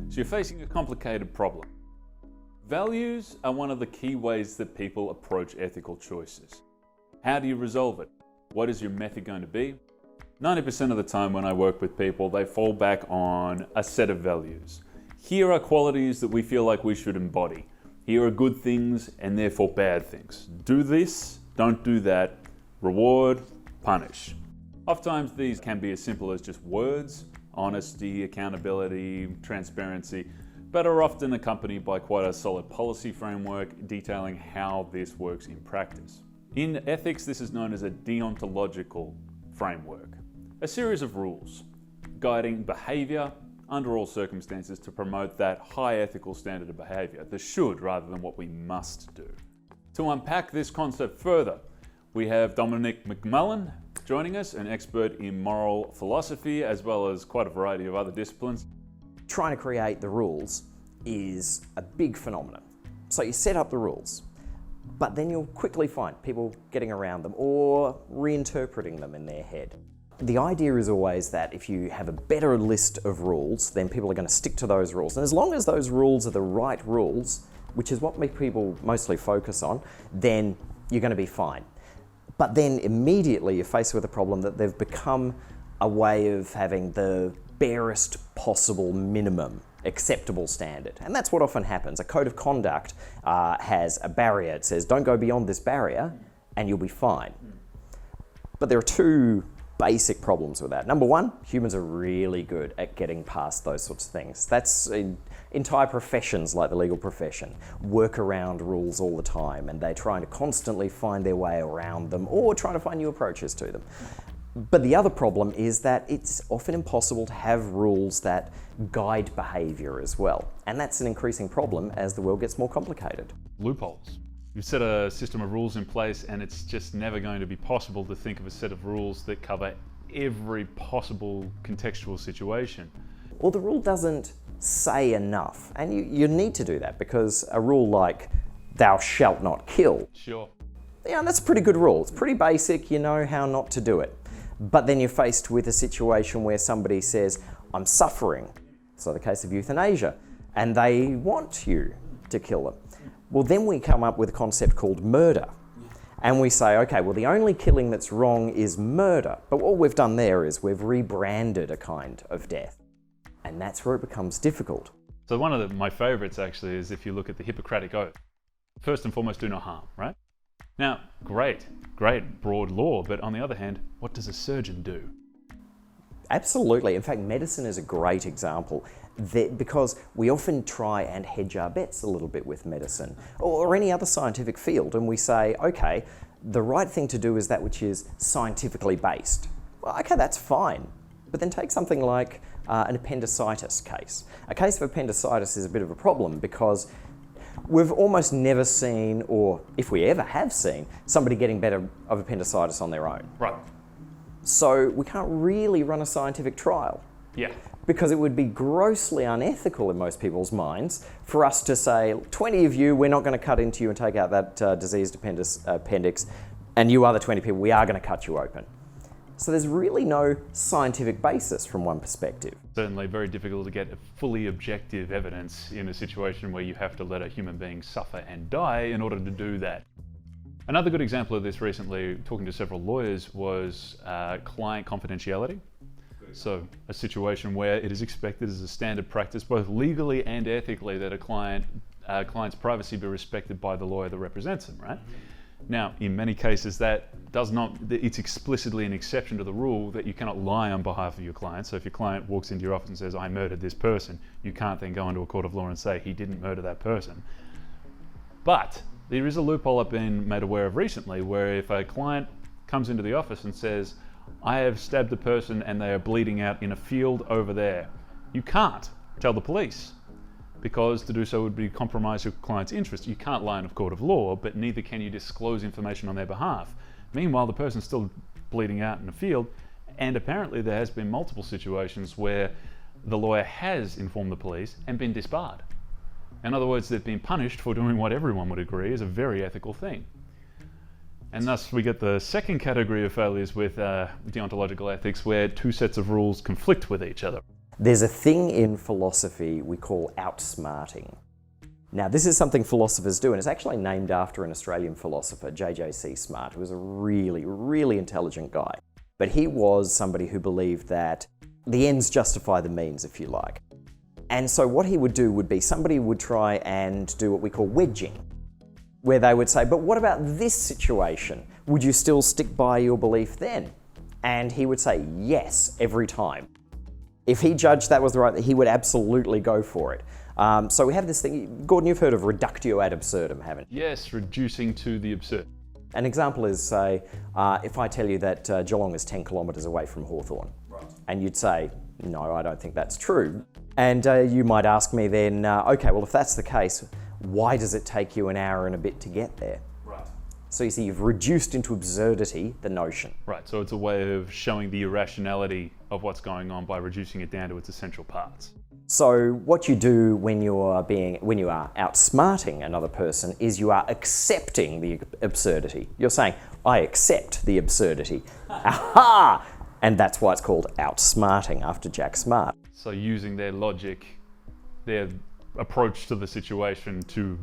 So you're facing a complicated problem. Values are one of the key ways that people approach ethical choices. How do you resolve it? What is your method going to be? 90% of the time when I work with people, they fall back on a set of values. Here are qualities that we feel like we should embody. Here are good things and therefore bad things. Do this, don't do that, reward, punish. Oftentimes these can be as simple as just words, honesty, accountability, transparency, but are often accompanied by quite a solid policy framework detailing how this works in practice. In ethics, this is known as a deontological framework, a series of rules guiding behavior under all circumstances to promote that high ethical standard of behavior, the should rather than what we must do. To unpack this concept further, we have Dominic McMullen joining us, an expert in moral philosophy as well as quite a variety of other disciplines. Trying to create the rules is a big phenomenon. So you set up the rules, but then you'll quickly find people getting around them or reinterpreting them in their head. The idea is always that if you have a better list of rules, then people are going to stick to those rules. And as long as those rules are the right rules, which is what people mostly focus on, then you're going to be fine. But then immediately you're faced with a problem that they've become a way of having the barest possible minimum acceptable standard. And that's what often happens. A code of conduct has a barrier. It says, don't go beyond this barrier and you'll be fine. But there are two basic problems with that. Number one, humans are really good at getting past those sorts of things. That's entire professions like the legal profession work around rules all the time, and they're trying to constantly find their way around them or trying to find new approaches to them. But the other problem is that it's often impossible to have rules that guide behavior as well. And that's an increasing problem as the world gets more complicated. Loopholes. You've set a system of rules in place and it's just never going to be possible to think of a set of rules that cover every possible contextual situation. Well, the rule doesn't say enough, and you need to do that, because a rule like thou shalt not kill, sure, yeah, that's a pretty good rule. It's pretty basic, you know how not to do it. But then you're faced with a situation where somebody says, I'm suffering, so the case of euthanasia, and they want you to kill them. Well, then we come up with a concept called murder. And we say, okay, well, the only killing that's wrong is murder. But what we've done there is we've rebranded a kind of death. And that's where it becomes difficult. So one of my favorites actually is if you look at the Hippocratic Oath. First and foremost, do no harm, right? Now, great broad law, but on the other hand, what does a surgeon do? Absolutely. In fact, medicine is a great example. Because we often try and hedge our bets a little bit with medicine or any other scientific field, and we say, okay, the right thing to do is that which is scientifically based. Well, okay, that's fine. But then take something like an appendicitis case. A case of appendicitis is a bit of a problem because we've almost never seen, or if we ever have seen, somebody getting better of appendicitis on their own. Right. So we can't really run a scientific trial. Yeah. Because it would be grossly unethical in most people's minds for us to say, 20 of you, we're not going to cut into you and take out that diseased appendix, and you other 20 people, we are going to cut you open. So there's really no scientific basis from one perspective. Certainly very difficult to get fully objective evidence in a situation where you have to let a human being suffer and die in order to do that. Another good example of this recently, talking to several lawyers, was client confidentiality. So a situation where it is expected as a standard practice, both legally and ethically, that a client's privacy be respected by the lawyer that represents them, right? Now, in many cases, that does not, it's explicitly an exception to the rule that you cannot lie on behalf of your client. So if your client walks into your office and says, I murdered this person, you can't then go into a court of law and say he didn't murder that person. But there is a loophole I've been made aware of recently where if a client comes into the office and says, I have stabbed a person and they are bleeding out in a field over there, you can't tell the police, because to do so would be compromise your client's interest. You can't lie in a court of law, but neither can you disclose information on their behalf. Meanwhile, the person's still bleeding out in a field, and apparently there has been multiple situations where the lawyer has informed the police and been disbarred. In other words, they've been punished for doing what everyone would agree is a very ethical thing. And thus we get the second category of failures with deontological ethics, where two sets of rules conflict with each other. There's a thing in philosophy we call outsmarting. Now, this is something philosophers do, and it's actually named after an Australian philosopher, J.J.C. Smart, who was a really, really intelligent guy. But he was somebody who believed that the ends justify the means, if you like. And so what he would do would be somebody would try and do what we call wedging, where they would say, but what about this situation? Would you still stick by your belief then? And he would say yes every time. If he judged that was the right thing, he would absolutely go for it. So we have this thing, Gordon, you've heard of reductio ad absurdum, haven't you? Yes, reducing to the absurd. An example is, say, if I tell you that Geelong is 10 kilometres away from Hawthorn, right, and you'd say, no, I don't think that's true. And you might ask me then, okay, well, if that's the case, why does it take you an hour and a bit to get there? Right. So you see, you've reduced into absurdity the notion. Right, so it's a way of showing the irrationality of what's going on by reducing it down to its essential parts. So what you do when you are outsmarting another person is you are accepting the absurdity. You're saying, I accept the absurdity. Aha! And that's why it's called outsmarting, after Jack Smart. So using their logic, their approach to the situation to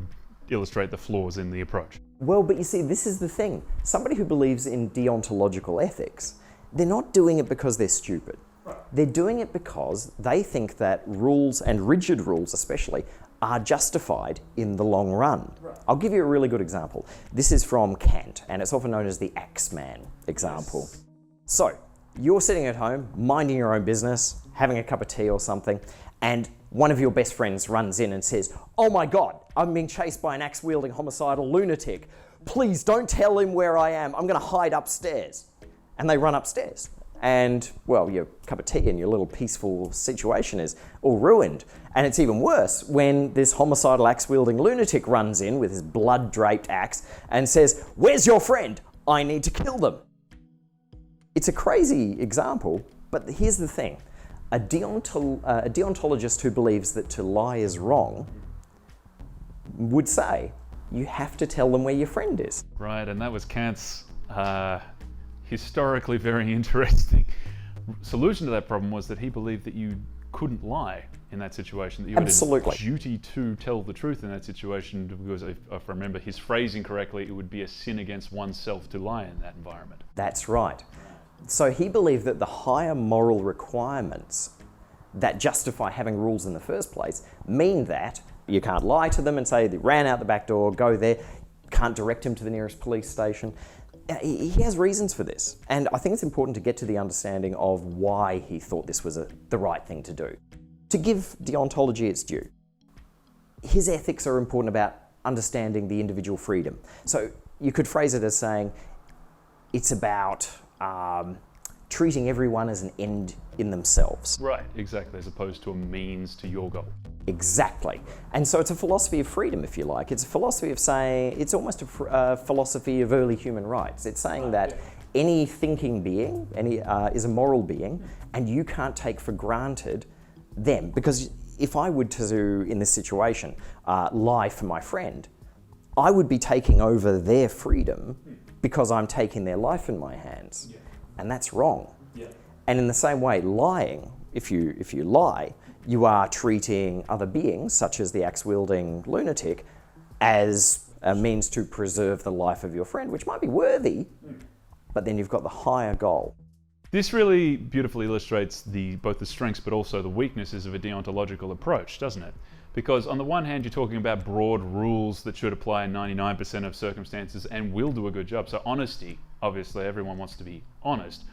illustrate the flaws in the approach. Well, but you see, this is the thing. Somebody who believes in deontological ethics, they're not doing it because they're stupid. Right. They're doing it because they think that rules, and rigid rules especially, are justified in the long run. Right. I'll give you a really good example. This is from Kant, and it's often known as the Axeman example. Yes. So, you're sitting at home, minding your own business, having a cup of tea or something, and one of your best friends runs in and says, oh my God, I'm being chased by an axe-wielding homicidal lunatic. Please don't tell him where I am. I'm going to hide upstairs. And they run upstairs. And, well, your cup of tea and your little peaceful situation is all ruined. And it's even worse when this homicidal axe-wielding lunatic runs in with his blood-draped axe and says, where's your friend? I need to kill them. It's a crazy example, but here's the thing. A deontologist who believes that to lie is wrong would say, you have to tell them where your friend is. Right, and that was Kant's historically very interesting solution to that problem, was that he believed that you couldn't lie in that situation, that you Absolutely. had a duty to tell the truth in that situation, because if I remember his phrasing correctly, it would be a sin against oneself to lie in that environment. That's right. So he believed that the higher moral requirements that justify having rules in the first place mean that you can't lie to them and say they ran out the back door, go there, can't direct him to the nearest police station. He has reasons for this. And I think it's important to get to the understanding of why he thought this was the right thing to do. To give deontology its due, his ethics are important about understanding the individual freedom. So you could phrase it as saying it's about treating everyone as an end in themselves. Right, exactly, as opposed to a means to your goal. Exactly. And so it's a philosophy of freedom, if you like. It's a philosophy of saying, it's almost a philosophy of early human rights. It's saying that any thinking being is a moral being, and you can't take for granted them. Because if I would to, in this situation, lie for my friend, I would be taking over their freedom because I'm taking their life in my hands. Yeah. And that's wrong. Yeah. And in the same way, lying, if you lie, you are treating other beings, such as the axe-wielding lunatic, as a means to preserve the life of your friend, which might be worthy, but then you've got the higher goal. This really beautifully illustrates both the strengths but also the weaknesses of a deontological approach, doesn't it? Because on the one hand, you're talking about broad rules that should apply in 99% of circumstances and will do a good job. So honesty, obviously, everyone wants to be honest.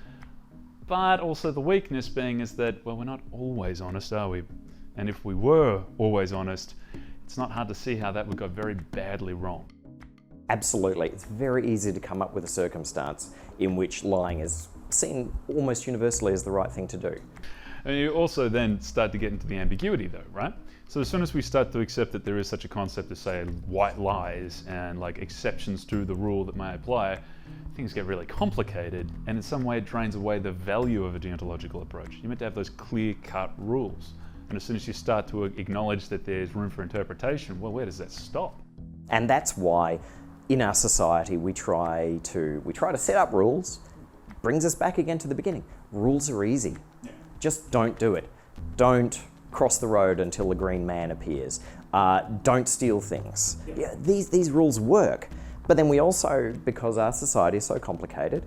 But also the weakness being is that, well, we're not always honest, are we? And if we were always honest, it's not hard to see how that would go very badly wrong. Absolutely. It's very easy to come up with a circumstance in which lying is seen almost universally as the right thing to do. And you also then start to get into the ambiguity though, right? So as soon as we start to accept that there is such a concept as, say, white lies and like exceptions to the rule that may apply, things get really complicated, and in some way it drains away the value of a deontological approach. You're meant to have those clear-cut rules. And as soon as you start to acknowledge that there's room for interpretation, well, where does that stop? And that's why in our society we try to set up rules. Brings us back again to the beginning. Rules are easy. Yeah. Just don't do it. Don't cross the road until the green man appears. Don't steal things. Yeah, these rules work. But then we also, because our society is so complicated,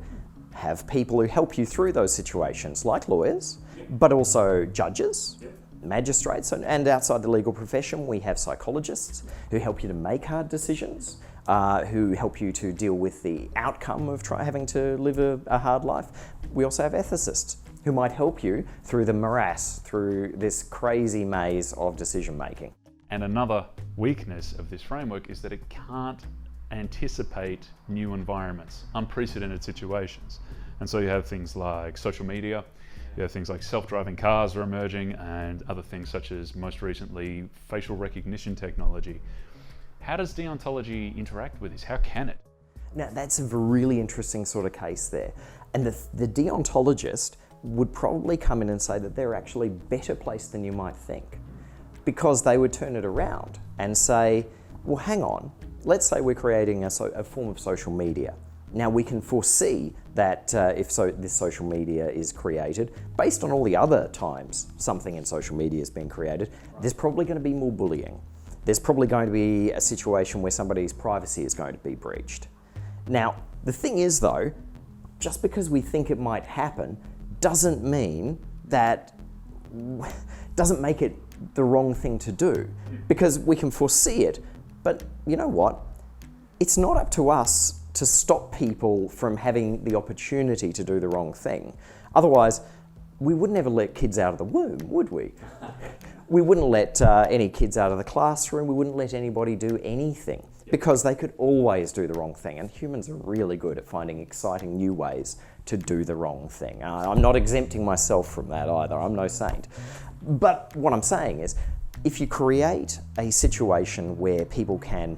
have people who help you through those situations, like lawyers, but also judges, magistrates, and outside the legal profession, we have psychologists who help you to make hard decisions, who help you to deal with the outcome of having to live a hard life. We also have ethicists who might help you through the morass, through this crazy maze of decision making. And another weakness of this framework is that it can't anticipate new environments, unprecedented situations. And so you have things like social media, you have things like self-driving cars are emerging, and other things such as, most recently, facial recognition technology. How does deontology interact with this? How can it? Now, that's a really interesting sort of case there. And the deontologist would probably come in and say that they're actually better placed than you might think, because they would turn it around and say, well, hang on, let's say we're creating a form of social media. Now, we can foresee that if this social media is created, based on all the other times something in social media has been created, there's probably going to be more bullying. There's probably going to be a situation where somebody's privacy is going to be breached. Now, the thing is though, just because we think it might happen doesn't mean that, doesn't make it the wrong thing to do, because we can foresee it. But you know what? It's not up to us to stop people from having the opportunity to do the wrong thing. Otherwise, we would never let kids out of the womb, would we? We wouldn't let any kids out of the classroom. We wouldn't let anybody do anything, because they could always do the wrong thing. And humans are really good at finding exciting new ways to do the wrong thing. I'm not exempting myself from that either. I'm no saint. But what I'm saying is, if you create a situation where people can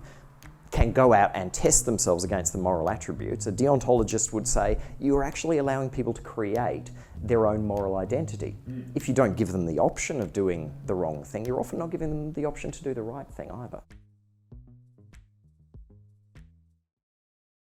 go out and test themselves against the moral attributes, a deontologist would say you are actually allowing people to create their own moral identity. If you don't give them the option of doing the wrong thing, you're often not giving them the option to do the right thing either.